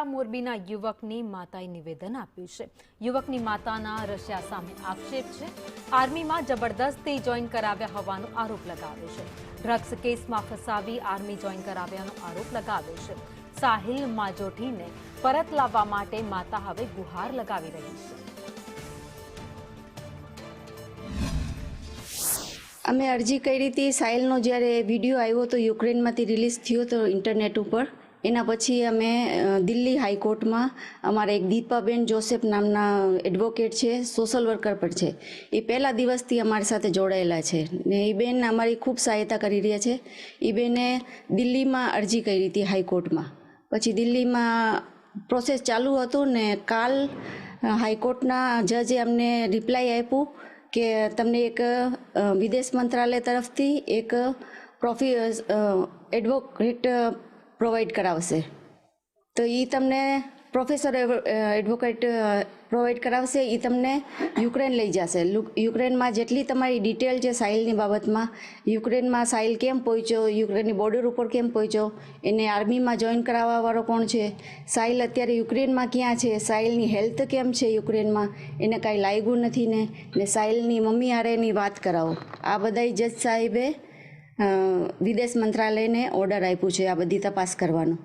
મોરબીના યુવકની માતાએ નિવેદન આપ્યું છે। યુવકની માતાના રશિયા સામે આક્ષેપ છે। આર્મીમાં જબરદસ્તી જોઈન કરાવ્યા હોવાનો આરોપ લગાવ્યો છે। ડ્રગ્સ કેસમાં ફસાવી આર્મી જોઈન કરાવ્યાનો આરોપ લગાવ્યો છે। સાહિલ માજોઠીને પરત લાવવા માટે માતા હવે ગુહાર લગાવી રહી છે। અમે અરજી કરી હતી। સાહિલનો જ્યારે વિડીયો આવ્યો તો યુક્રેનમાંથી રિલીઝ થયો તો ઇન્ટરનેટ ઉપર, એના પછી અમે દિલ્હી હાઈકોર્ટમાં અમારા એક દીપાબેન જોસેફ નામના એડવોકેટ છે, સોશિયલ વર્કર પણ છે, એ પહેલા દિવસથી અમારી સાથે જોડાયેલા છે ને એ બેન અમારી ખૂબ સહાયતા કરી રહ્યા છે। એ બેને દિલ્હીમાં અરજી કરી હતી હાઈકોર્ટમાં, પછી દિલ્હીમાં પ્રોસેસ ચાલુ હતું ને કાલ હાઈકોર્ટના જજે અમને રિપ્લાય આપ્યું કે તમને એક વિદેશ મંત્રાલય તરફથી એક એડવોકેટ પ્રોવાઈડ કરાવશે, તો એ તમને પ્રોફેસર એડવોકેટ પ્રોવાઈડ કરાવશે। એ તમને યુક્રેન લઈ જશે। યુક્રેનમાં જેટલી તમારી ડિટેલ છે સાહિલની બાબતમાં, યુક્રેનમાં સાહિલ કેમ પહોંચ્યો, યુક્રેનની બોર્ડર ઉપર કેમ પહોંચ્યો, એને આર્મીમાં જોઈન કરાવવાવાળો કોણ છે, સાહિલ અત્યારે યુક્રેનમાં ક્યાં છે, સાહિલની હેલ્થ કેમ છે યુક્રેનમાં, એને કાંઈ લાગ્યું નથી ને સાહિલની મમ્મી હારે એની વાત કરાવો। આ બધાય જજ સાહેબે વિદેશ મંત્રાલયને ઓર્ડર આપ્યું છે આ બધી તપાસ કરવાનો।